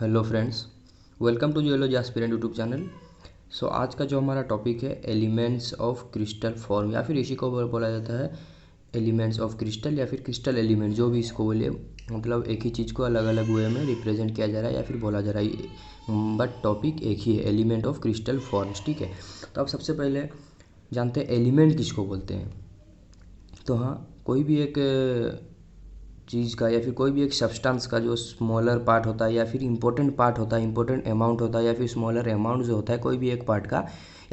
Hello friends, welcome to geology aspirant YouTube channel. So आज का जो हमारा टॉपिक है एलिमेंट्स ऑफ क्रिस्टल फॉर्म, या फिर इसी को बोला जाता है एलिमेंट्स ऑफ क्रिस्टल या फिर क्रिस्टल एलिमेंट, जो भी इसको बोले। मतलब एक ही चीज़ को अलग अलग वे में रिप्रेजेंट किया जा रहा है या फिर बोला जा रहा है, बट टॉपिक एक ही है, एलिमेंट ऑफ क्रिस्टल फॉर्म्स। ठीक है, तो अब सबसे पहले जानते हैं एलिमेंट किसको बोलते हैं। तो हाँ, कोई भी एक चीज़ का या फिर कोई भी एक सब्सटेंस का जो स्मॉलर पार्ट होता है या फिर इंपॉर्टेंट पार्ट होता है, इंपॉर्टेंट अमाउंट होता है या फिर स्मॉलर अमाउंट जो होता है कोई भी एक पार्ट का,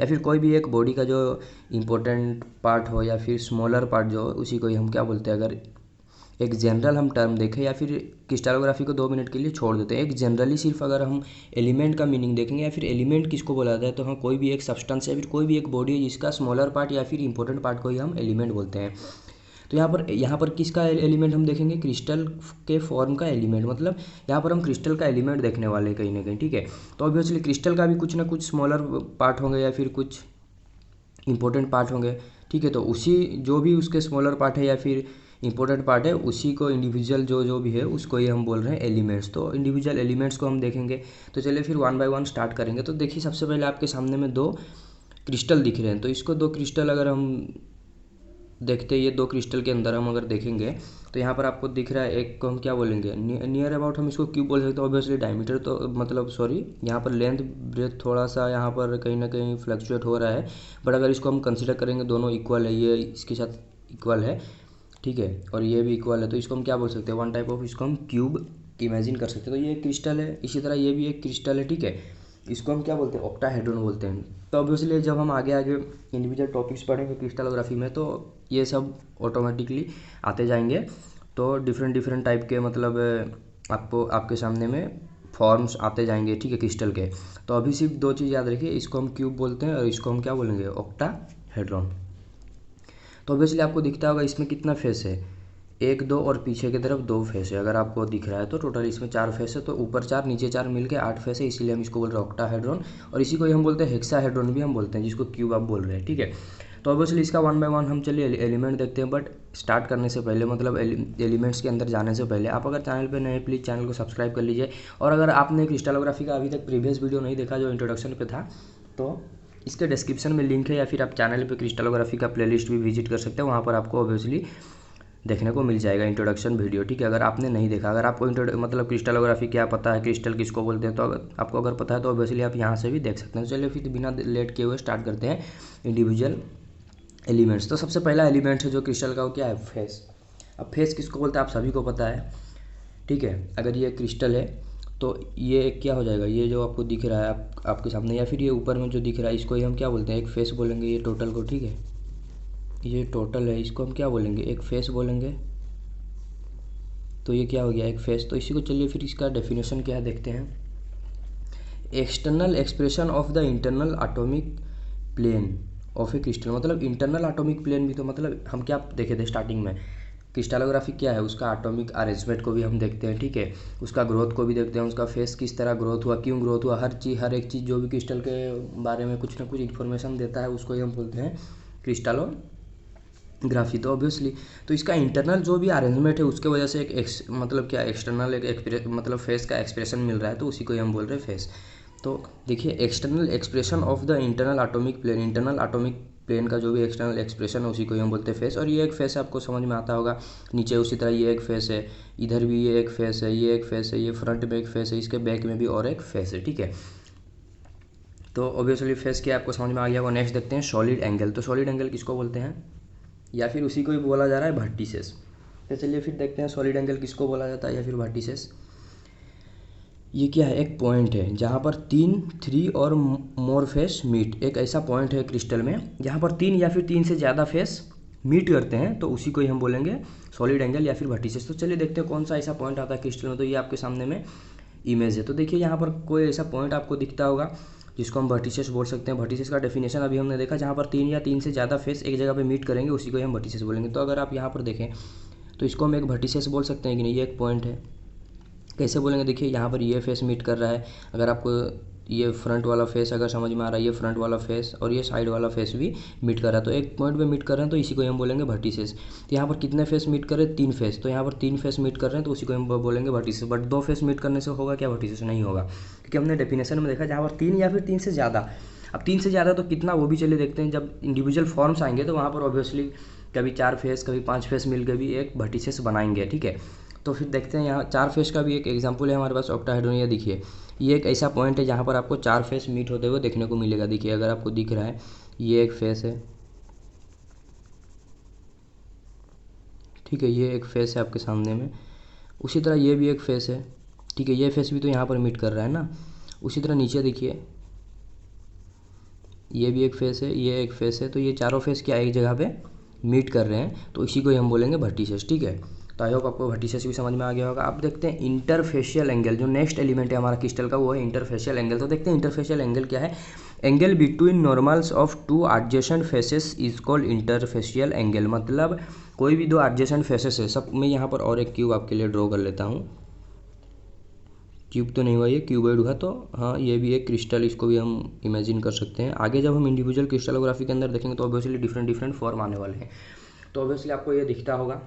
या फिर कोई भी एक बॉडी का जो इंपॉर्टेंट पार्ट हो या फिर स्मॉलर पार्ट जो हो, उसी को ही हम क्या बोलते हैं। अगर एक जनरल हम टर्म देखें या फिर क्रिस्टलोग्राफी को 2 मिनट के लिए छोड़ देते हैं, एक जनरली सिर्फ अगर हम एलिमेंट का मीनिंग देखेंगे या फिर एलिमेंट किसको बोला जाता है, तो हाँ कोई भी एक सब्सटेंस या फिर कोई भी एक बॉडी है जिसका स्मॉलर पार्ट या फिर इंपॉर्टेंट पार्ट को ही हम एलिमेंट बोलते हैं। तो यहाँ पर किसका एलिमेंट हम देखेंगे, क्रिस्टल के फॉर्म का एलिमेंट। मतलब यहाँ पर हम क्रिस्टल का एलिमेंट देखने वाले हैं कहीं ना कहीं। ठीक है, तो ऑब्वियसली क्रिस्टल का भी कुछ ना कुछ स्मॉलर पार्ट होंगे या फिर कुछ इंपॉर्टेंट पार्ट होंगे। ठीक है, तो उसी जो भी उसके स्मॉलर पार्ट है या फिर इंपॉर्टेंट पार्ट है, उसी को इंडिविजुअल जो जो भी है उसको ही हम बोल रहे हैं एलिमेंट्स। तो इंडिविजुअल एलिमेंट्स को हम देखेंगे। तो चलिए फिर वन बाय वन स्टार्ट करेंगे। तो देखिए, सबसे पहले आपके सामने में 2 क्रिस्टल दिख रहे हैं। तो इसको 2 क्रिस्टल अगर हम देखते हैं, ये 2 क्रिस्टल के अंदर हम अगर देखेंगे तो यहाँ पर आपको दिख रहा है, एक को हम क्या बोलेंगे, नियर अबाउट हम इसको क्यूब बोल सकते हैं। ऑब्वियसली डायमीटर तो मतलब सॉरी, यहाँ पर लेंथ ब्रेथ थोड़ा सा यहाँ पर कहीं ना कहीं फ्लक्चुएट हो रहा है, बट अगर इसको हम कंसिडर करेंगे दोनों इक्वल है, ये इसके साथ इक्वल है, ठीक है, और ये भी इक्वल है, तो इसको हम क्या बोल सकते हैं, वन टाइप ऑफ इसको हम क्यूब इमेजिन कर सकते हैं। तो ये क्रिस्टल है, इसी तरह ये भी एक क्रिस्टल है। ठीक है, इसको हम क्या बोलते हैं, ऑक्टाहेड्रॉन बोलते हैं। तो ऑब्वियसली जब हम आगे आगे इंडिविजुअल टॉपिक्स पढ़ेंगे क्रिस्टलोग्राफी में, तो ये सब ऑटोमेटिकली आते जाएंगे। तो डिफरेंट डिफरेंट टाइप के मतलब आपको आपके सामने में फॉर्म्स आते जाएंगे। ठीक है, क्रिस्टल के। तो अभी सिर्फ 2 चीज़ याद रखिए, इसको हम क्यूब बोलते हैं और इसको हम क्या बोलेंगे, ऑक्टाहेड्रॉन। तो ऑब्वियसली आपको दिखता होगा इसमें कितना फेस है, 1 2 और पीछे की तरफ 2 फेस है। अगर आपको दिख रहा है तो टोटल इसमें 4 फेस है। तो ऊपर 4 नीचे 4 मिलके 8 फेस है, इसीलिए हम इसको बोल रहे हैं ऑक्टाहेड्रॉन। और इसी को ही हम बोलते हैं हेक्साहेड्रॉन भी हम बोलते हैं, जिसको क्यूब आप बोल रहे हैं। ठीक है, तो ऑब्वियसली इसका वन बाय वन हम चलिए एलिमेंट देखते हैं। बट स्टार्ट करने से पहले, मतलब एलिमेंट्स के अंदर जाने से पहले, आप अगर चैनल पे नए, प्लीज़ चैनल को सब्सक्राइब कर लीजिए। और अगर आपने क्रिस्टलोग्राफी का अभी तक प्रीवियस वीडियो नहीं देखा जो इंट्रोडक्शन पे था, तो इसके डिस्क्रिप्शन में लिंक है, या फिर आप चैनल पे क्रिस्टलोग्राफी का प्लेलिस्ट भी विजिट कर सकते हैं। वहाँ पर आपको ऑब्वियसली देखने को मिल जाएगा इंट्रोडक्शन वीडियो। ठीक है, अगर आपने नहीं देखा, अगर आपको मतलब क्रिस्टलोग्राफी क्या पता है, क्रिस्टल किसको बोलते हैं, तो आपको अगर पता है तो ऑब्वियसली आप यहाँ से भी देख सकते हैं। चलिए फिर बिना लेट किए हुए स्टार्ट करते हैं इंडिविजुअल एलिमेंट्स। तो सबसे पहला एलिमेंट है जो क्रिस्टल का, वो क्या है, फेस। अब फेस किसको बोलते हैं आप सभी को पता है। ठीक है, अगर ये क्रिस्टल है तो ये क्या हो जाएगा, ये जो आपको दिख रहा है आपके सामने, या फिर ये ऊपर में जो दिख रहा है, इसको ही हम क्या बोलते हैं, एक फेस बोलेंगे ये टोटल को। ठीक है, ये टोटल है, इसको हम क्या बोलेंगे, एक फेस बोलेंगे। तो ये क्या हो गया, एक फेस। तो इसी को चलिए फिर इसका डेफिनेशन क्या है देखते हैं। External expression of the internal atomic plane of a crystal. मतलब इंटरनल एटॉमिक प्लेन भी, तो मतलब हम क्या देखे थे स्टार्टिंग में, क्रिस्टलोग्राफी क्या है, उसका एटॉमिक अरेंजमेंट को भी हम देखते हैं। ठीक है, उसका ग्रोथ को भी देखते हैं, उसका फेस किस तरह ग्रोथ हुआ, क्यों ग्रोथ हुआ, हर एक चीज़ जो भी क्रिस्टल के बारे में कुछ ना कुछ इन्फॉर्मेशन देता है, उसको ही हम बोलते हैं क्रिस्टलोग्राफी। तो ऑब्वियसली तो इसका इंटरनल जो भी अरेंजमेंट है उसके वजह से एक मतलब क्या एक्सटर्नल मतलब फेस का एक्सप्रेशन मिल रहा है, तो उसी को ही हम बोल रहे हैं फेस। तो देखिए, external expression of the internal atomic plane, internal atomic plane का जो भी एक्सटर्नल एक्सप्रेशन है उसी को ही हम बोलते हैं फेस। और ये एक फेस है, आपको समझ में आता होगा। नीचे उसी तरह ये एक फेस है, इधर भी ये एक फेस है, ये एक फेस है, ये फ्रंट में एक फेस है, इसके बैक में भी और एक फेस है। ठीक है, तो ऑब्वियसली फेस क्या आपको समझ में आ गया होगा। नेक्स्ट देखते हैं सॉलिड एंगल। तो सॉलिड एंगल किसको बोलते हैं, या फिर उसी को ही बोला जा रहा है वर्टिसेस। तो चलिए फिर देखते हैं सॉलिड एंगल किसको बोला जाता है या फिर वर्टिसेस। ये क्या है, एक पॉइंट है जहाँ पर 3 और मोर फेस मीट। एक ऐसा पॉइंट है क्रिस्टल में जहाँ पर 3 या फिर 3 से ज़्यादा फेस मीट करते हैं, तो उसी को ही हम बोलेंगे सॉलिड एंगल या फिर वर्टिसेस। तो चलिए देखते हैं कौन सा ऐसा पॉइंट आता है क्रिस्टल में। तो ये आपके सामने में इमेज है। तो देखिए, यहाँ पर कोई ऐसा पॉइंट आपको दिखता होगा जिसको हम वर्टिसेस बोल सकते हैं। वर्टिसेस का डेफिनेशन अभी हमने देखा, जहाँ पर 3 या 3 से ज़्यादा फेस एक जगह पे मीट करेंगे, उसी को ही हम वर्टिसेस बोलेंगे। तो अगर आप यहाँ पर देखें तो इसको हम एक वर्टिसेस बोल सकते हैं कि नहीं। ये एक पॉइंट है कैसे बोलेंगे, देखिए यहाँ पर ये फेस मीट कर रहा है, अगर आपको ये फ्रंट वाला फेस अगर समझ में आ रहा है, ये फ्रंट वाला फेस और ये साइड वाला फेस भी मीट कर रहा है, तो एक पॉइंट पे मीट कर रहे हैं तो इसी को हम बोलेंगे वर्टिसेस। तो यहाँ पर कितने फेस मीट कर रहे हैं, 3 फेस, तो यहाँ पर 3 फेस मीट कर रहे हैं तो उसी को हम बोलेंगे वर्टिसेस। बट 2 फेस मीट करने से होगा क्या, वर्टिसेस नहीं होगा, क्योंकि हमने डेफिनेशन में देखा जहाँ पर 3 या फिर 3 से ज़्यादा। अब 3 से ज़्यादा तो कितना वो भी चलिए देखते हैं, जब इंडिविजुअल फॉर्म्स आएंगे तो वहाँ पर ऑब्वियसली कभी 4 फेस कभी 5 फेस मिलकर भी एक वर्टिसेस बनाएंगे, ठीक है। तो फिर देखते हैं यहाँ 4 फेस का भी एक एग्जांपल है हमारे पास, ऑक्टाहेड्रॉन। ये देखिए ये एक ऐसा पॉइंट है जहाँ पर आपको 4 फेस मीट होते हुए देखने को मिलेगा। देखिए अगर आपको दिख रहा है ये एक फेस है, ठीक है, ये एक फेस है आपके सामने में। उसी तरह ये भी एक फेस है, ठीक है, ये फेस भी तो यहाँ पर मीट कर रहा है ना। उसी तरह नीचे देखिए ये भी एक फेस है, ये एक फेस है, तो ये चारों फेस क्या एक जगह पे मीट कर रहे हैं, तो इसी को हम बोलेंगे वर्टिसेस, ठीक है। तो आई होप आपको वर्टिसेस भी समझ में आ गया होगा। अब देखते हैं इंटरफेशियल एंगल, जो नेक्स्ट एलिमेंट है हमारा क्रिस्टल का वो है इंटरफेशियल एंगल। तो देखते हैं इंटरफेशियल एंगल क्या है। Angle between normals of 2 adjacent faces is called interfacial angle. मतलब कोई भी 2 एडजेसेंट फेसेस है, सब मैं यहाँ पर और एक क्यूब आपके लिए ड्रॉ कर लेता हूँ। क्यूब तो नहीं हुआ, ये क्यूबॉइड हुआ, तो हाँ ये भी एक क्रिस्टल, इसको भी हम इमेजिन कर सकते हैं। आगे जब हम इंडिविजुअल क्रिस्टलोग्राफी के अंदर देखेंगे तो ऑब्वियसली डिफरेंट डिफरेंट फॉर्म आने वाले हैं। तो ऑब्वियसली आपको ये दिखता होगा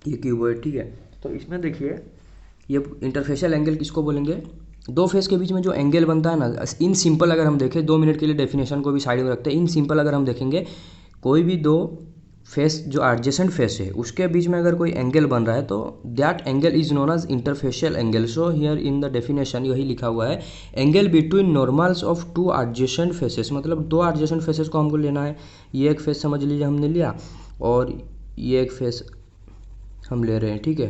ये क्यूबॉइड, ठीक है। तो इसमें देखिए ये इंटरफेशियल एंगल किसको बोलेंगे, 2 फेस के बीच में जो एंगल बनता है ना, इन सिंपल अगर हम देखें, 2 मिनट के लिए डेफिनेशन को भी साइड में रखते हैं। इन सिंपल अगर हम देखेंगे कोई भी 2 फेस जो एडजेसेंट फेस है उसके बीच में अगर कोई एंगल बन रहा है तो that angle is known as interfacial angle. So here in the definition यही लिखा हुआ है, angle between normals of 2 adjacent faces. मतलब 2 एडजेसेंट फेसेस को हमको लेना है, ये एक फेस समझ लीजिए हमने लिया और ये एक फेस हम ले रहे हैं, ठीक है।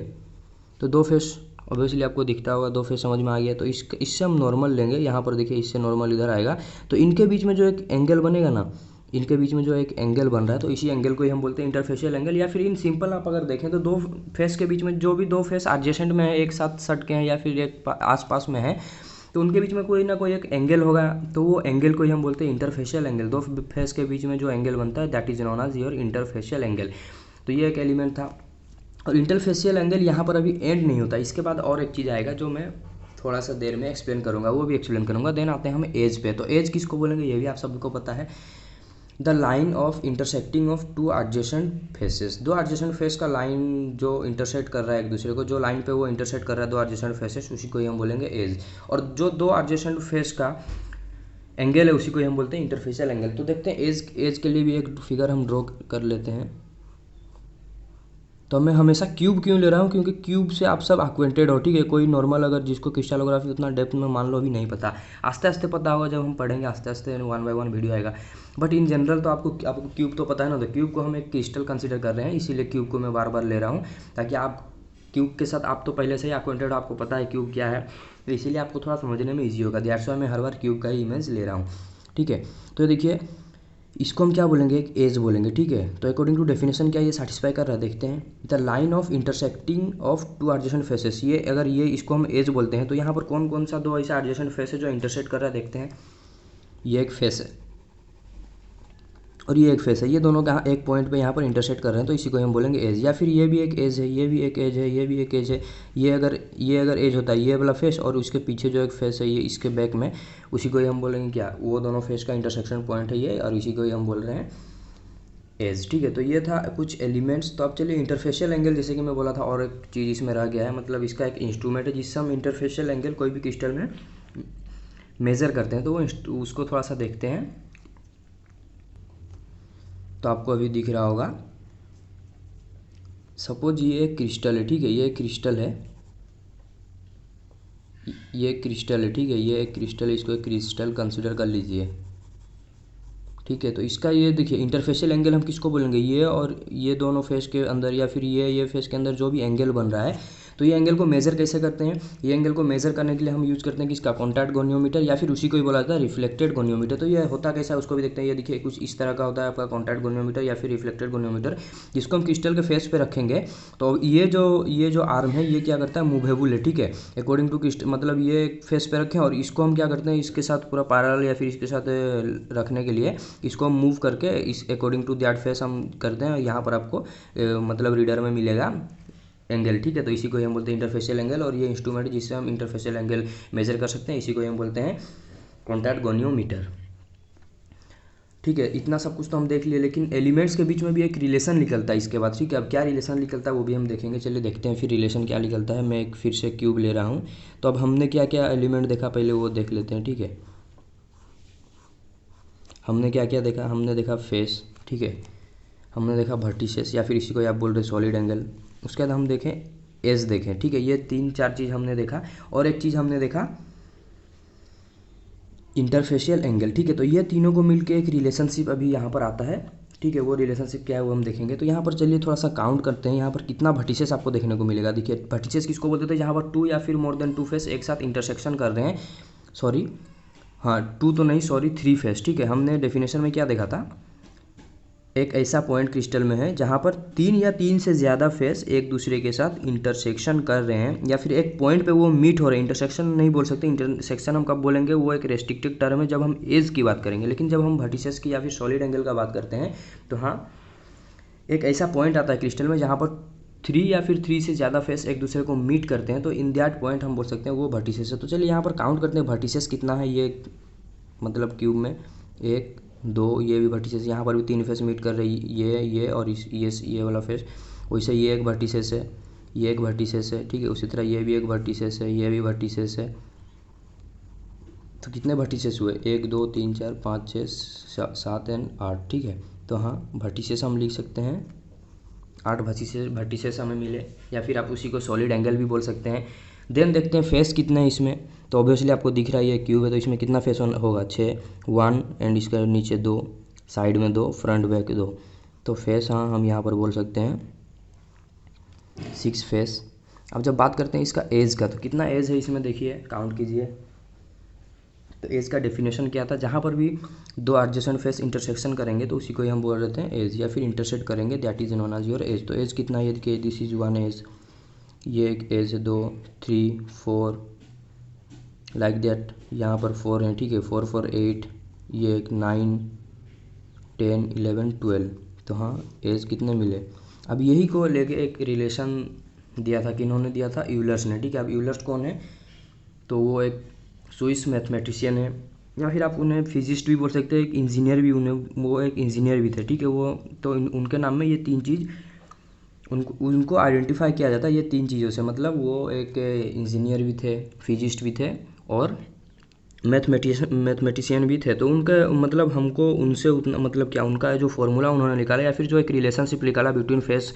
तो 2 फेस ऑब्वियसली आपको दिखता होगा, 2 फेस समझ में आ गया। तो इससे हम नॉर्मल लेंगे, यहाँ पर देखिए इससे नॉर्मल इधर आएगा, तो इनके बीच में जो एक एंगल बनेगा ना, इनके बीच में जो एक एंगल बन रहा है तो इसी एंगल को ही हम बोलते हैं इंटरफेशियल एंगल। या फिर इन सिंपल आप अगर देखें तो 2 फेस के बीच में जो भी 2 फेस एडजेसेंट में है, एक साथ सट के हैं या फिर एक आसपास में है, तो उनके बीच में कोई ना कोई एक एंगल होगा, तो वो एंगल को ही हम बोलते हैं इंटरफेशियल एंगल। 2 फेस के बीच में जो एंगल बनता है that is known as your interfacial angle. तो ये एक एलिमेंट था। और इंटरफेशियल एंगल यहाँ पर अभी एंड नहीं होता, इसके बाद और एक चीज़ आएगा जो मैं थोड़ा सा देर में एक्सप्लेन करूँगा, वो भी एक्सप्लेन करूँगा। देन आते हैं हम एज पे। तो एज किसको बोलेंगे ये भी आप सबको पता है, the line of intersecting of 2 adjacent faces. 2 adjacent face का लाइन जो इंटरसेक्ट कर रहा है एक दूसरे को, जो लाइन पे वो इंटरसेक्ट कर रहा है 2 एडजेसेंट फेसेस, उसी को ही हम बोलेंगे एज। और जो 2 एडजेसेंट फेस का एंगल है उसी को ही हम बोलते हैं इंटरफेशियल एंगल। तो देखते हैं एज के लिए भी एक फिगर हम ड्रॉ कर लेते हैं। तो मैं हमेशा क्यूब क्यों ले रहा हूँ, क्योंकि क्यूब से आप सब एक्वेंटेड हो, ठीक है। कोई नॉर्मल अगर जिसको क्रिस्टलोग्राफी उतना डेप्थ में मान लो अभी नहीं पता, आस्ते आस्ते पता होगा, जब हम पढ़ेंगे आस्ते आस्ते 1 बाय 1 वीडियो आएगा। बट इन जनरल तो आपको क्यूब तो पता है ना। तो क्यूब को हम एक क्रिस्टल कंसिडर कर रहे हैं, इसीलिए क्यूब को मैं बार बार ले रहा हूँ, ताकि आप क्यूब के साथ आप तो पहले से ही एक्वेंटेड हो, आपको पता है क्यूब क्या है, तो इसीलिए आपको थोड़ा समझने में ईजी होगा। दैट्स व्हाई मैं हर बार क्यूब का ही इमेज ले रहा हूँ, ठीक है। तो देखिए इसको हम क्या बोलेंगे, एक एज बोलेंगे, ठीक है। तो अकॉर्डिंग टू डेफिनेशन क्या ये सेटिस्फाई कर रहा है, देखते हैं। The line of intersecting of 2 adjacent faces, ये अगर ये इसको हम एज बोलते हैं तो यहाँ पर कौन कौन सा 2 ऐसा एडजेसेंट फेस है जो इंटरसेक्ट कर रहा है, देखते हैं। ये एक फेस है और ये एक फेस है, ये दोनों का एक पॉइंट पे यहाँ पर इंटरसेक्ट कर रहे हैं, तो इसी को हम बोलेंगे एज। या फिर ये भी एक एज है, ये भी एक एज है, ये भी एक एज है। ये अगर एज होता है ये वाला फेस, और उसके पीछे जो एक फेस है ये इसके बैक में, उसी को ही हम बोलेंगे क्या, वो दोनों फेस का इंटरसेक्शन पॉइंट है ये, और इसी को ही हम बोल रहे हैं एज, ठीक है। तो ये था कुछ एलिमेंट्स। तो अब चलिए इंटरफेशियल एंगल, जैसे कि मैं बोला था, और एक चीज़ इसमें रह गया है, मतलब इसका एक इंस्ट्रूमेंट है जिससे हम इंटरफेशियल एंगल कोई भी क्रिस्टल में मेज़र करते हैं। तो वो उसको थोड़ा सा देखते हैं। तो आपको अभी दिख रहा होगा, सपोज ये एक क्रिस्टल है, ठीक है, ये एक क्रिस्टल है, ये एक क्रिस्टल है, ठीक है, ये एक क्रिस्टल है, इसको एक क्रिस्टल कंसिडर कर लीजिए, ठीक है। तो इसका ये देखिए इंटरफेशियल एंगल हम किसको बोलेंगे, ये और ये दोनों फेस के अंदर, या फिर ये फेस के अंदर जो भी एंगल बन रहा है, तो ये एंगल को मेज़र कैसे करते हैं। ये एंगल को मेज़र करने के लिए हम यूज़ करते हैं किसका, कॉन्टैक्ट गोनियोमीटर, या फिर उसी को ही बोला जाता है रिफ्लेक्टेड गोनियोमीटर। तो ये होता कैसा है उसको भी देखते हैं। ये देखिए कुछ इस तरह का होता है आपका कॉन्टैक्ट गोनियोमीटर या फिर रिफ्लेक्टेड गोनियोमीटर, जिसको हम क्रिस्टल के फेस पे रखेंगे। तो ये जो आर्म है ये क्या करता है, मूवेबल है, ठीक है, अकॉर्डिंग टू क्रिस्टल। मतलब ये फेस पे रखें और इसको हम क्या करते हैं, इसके साथ पूरा पैरेलल या फिर इसके साथ रखने के लिए इसको हम मूव करके इस अकॉर्डिंग टू दैट फेस हम करते हैं। यहाँ पर आपको मतलब रीडर में मिलेगा एंगल, ठीक है। तो इसी को हम बोलते हैं इंटरफेशियल एंगल, और ये इंस्ट्रूमेंट जिससे हम इंटरफेशियल एंगल मेजर कर सकते हैं, इसी को हम बोलते हैं कॉन्टैक्ट गोनियोमीटर, ठीक है। इतना सब कुछ तो हम देख लिए, लेकिन एलिमेंट्स के बीच में भी एक रिलेशन निकलता है इसके बाद, ठीक है। अब क्या रिलेशन निकलता है वो भी हम देखेंगे, चलिए देखते हैं फिर रिलेशन क्या निकलता है। मैं एक फिर से क्यूब ले रहा हूँ। तो अब हमने क्या क्या एलिमेंट देखा पहले वो देख लेते हैं, ठीक है। हमने क्या क्या देखा, हमने देखा फेस, ठीक है। हमने देखा वर्टिसेस या फिर इसी को आप बोल रहे सॉलिड एंगल। उसके बाद हम देखें एज देखें, ठीक है। ये 3-4 चीज़ हमने देखा, और एक चीज़ हमने देखा इंटरफेशियल एंगल, ठीक है। तो ये तीनों को मिलके एक रिलेशनशिप अभी यहाँ पर आता है, ठीक है। वो रिलेशनशिप क्या है वो हम देखेंगे। तो यहाँ पर चलिए थोड़ा सा काउंट करते हैं, यहाँ पर कितना वर्टिसेस आपको देखने को मिलेगा। देखिए वर्टिसेस किसको बोलते थे, जहाँ पर 2 या फिर मोर देन 2 फेस एक साथ इंटरसेक्शन कर रहे हैं, सॉरी हाँ 2 तो नहीं, सॉरी 3 फेस, ठीक है। हमने डेफिनेशन में क्या देखा था, एक ऐसा पॉइंट क्रिस्टल में है जहाँ पर 3 या 3 से ज़्यादा फेस एक दूसरे के साथ इंटरसेक्शन कर रहे हैं, या फिर एक पॉइंट पे वो मीट हो रहे हैं। इंटरसेक्शन नहीं बोल सकते, इंटरसेक्शन हम कब बोलेंगे, वो एक रेस्ट्रिक्टेड टर्म है जब हम एज की बात करेंगे। लेकिन जब हम वर्टिसेस की या फिर सॉलिड एंगल का बात करते हैं, तो हाँ एक ऐसा पॉइंट आता है क्रिस्टल में जहाँ पर 3 या फिर 3 से ज़्यादा फेस एक दूसरे को मीट करते हैं, तो इन दैट पॉइंट हम बोल सकते हैं वो वर्टिसेस है। तो चलिए यहाँ पर काउंट करते हैं वर्टिसेस कितना है। ये मतलब क्यूब में 1 2, ये भी वर्टिसेस, यहाँ पर भी 3 फेस मीट कर रही, ये और ये वाला फेस। वैसे ये एक वर्टिसेस है, ये एक वर्टिसेस है, ठीक है। उसी तरह ये भी एक वर्टिसेस है, ये भी वर्टिसेस है। तो कितने वर्टिसेस हुए, 1 2 3 4 5 6 7 एंड 8, ठीक है। तो हाँ वर्टिसेस हम लिख सकते हैं, 8 वर्टिसेस हमें मिले, या फिर आप उसी को सॉलिड एंगल भी बोल सकते हैं। देन देखते हैं फेस कितने हैं इसमें। तो ऑब्वियसली आपको दिख रहा है ये क्यूब है, तो इसमें कितना फेस होगा, 6 1, एंड इसका नीचे 2, साइड में 2, फ्रंट बैक 2। तो फेस हाँ हम यहाँ पर बोल सकते हैं 6 फेस। अब जब बात करते हैं इसका एज का, तो कितना एज है इसमें देखिए, काउंट कीजिए। तो एज का डेफिनेशन क्या था, जहाँ पर भी 2 एडजेसेंट फेस इंटरसेक्शन करेंगे तो उसी को ही हम बोल देते हैं एज, या फिर इंटरसेक्ट करेंगे that is known as your edge. तो एज कितना है, देखिए दिस इज 1 एज, ये एक एज है, 2 3 4 लाइक दैट, यहाँ पर 4 है, ठीक है। 4 4 8, ये एक 9 10 11 12। तो हाँ एज कितने मिले। अब यही को लेके एक रिलेशन दिया था, कि इन्होंने दिया था यूलर्स ने, ठीक है। अब यूलर्स कौन है, तो वो एक स्विस मैथमेटिशियन है, या फिर आप उन्हें फिजिस्ट भी बोल सकते हैं, एक इंजीनियर भी, वो एक इंजीनियर भी थे, ठीक है। वो तो उनके नाम में ये 3 चीज़ उनको आइडेंटिफाई किया जाता है, ये 3 चीज़ों से। मतलब वो एक इंजीनियर भी थे, फिजिस्ट भी थे, और मैथमेटिशियन भी थे। तो उनका मतलब हमको उनसे उतना मतलब क्या, उनका जो फॉर्मूला उन्होंने निकाला, या फिर जो एक रिलेशनशिप निकाला बिटवीन फेस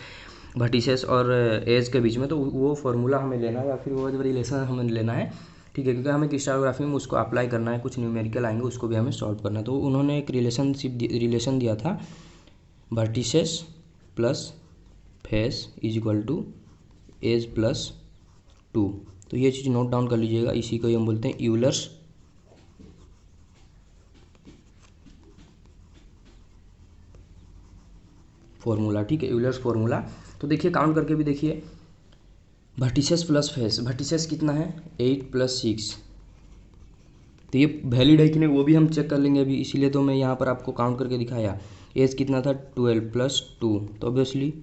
वर्टिसेस और एज के बीच में, तो वो फार्मूला हमें लेना है, या फिर वो जो रिलेशन हमें लेना है, ठीक है। क्योंकि हमें क्रिस्टलोग्राफी में उसको अप्लाई करना है, कुछ न्यूमेरिकल आएंगे उसको भी हमें सॉल्व करना है। तो उन्होंने एक रिलेशन दिया था, vertices plus face is equal to edge plus 2। तो ये चीज़ नोट डाउन कर लीजिएगा, इसी को हम बोलते हैं यूलर्स फॉर्मूला, ठीक है। Euler's formula. तो देखिए काउंट करके भी देखिए, वर्टिसेस प्लस फेस, वर्टिसेस कितना है 8 + 6। तो ये वैलिड है कि नहीं वो भी हम चेक कर लेंगे अभी, इसीलिए तो मैं यहाँ पर आपको काउंट करके दिखाया। एज कितना था 12 + 2, तो ऑब्वियसली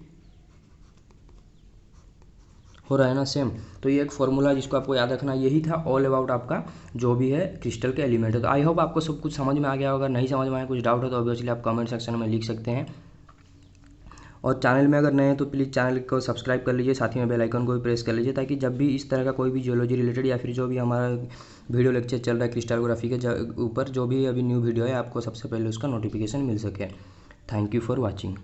हो रहा है ना सेम। तो ये एक फॉर्मूला जिसको आपको याद रखना, यही था ऑल अबाउट आपका जो भी है क्रिस्टल के एलिमेंट है। तो आई होप आपको सब कुछ समझ में आ गया होगा। नहीं समझ में आया, कुछ डाउट हो तो ऑब्वियसली आप कमेंट सेक्शन में लिख सकते हैं। और चैनल में अगर नए हैं तो प्लीज़ चैनल को सब्सक्राइब कर लीजिए, साथ ही में बेल आइकन को भी प्रेस कर लीजिए, ताकि जब भी इस तरह का कोई भी जियोलॉजी रिलेटेड या फिर जो भी हमारा वीडियो लेक्चर चल रहा है क्रिस्टलोग्राफी के ऊपर, जो भी अभी न्यू वीडियो है, आपको सबसे पहले उसका नोटिफिकेशन मिल सके। Thank you for watching.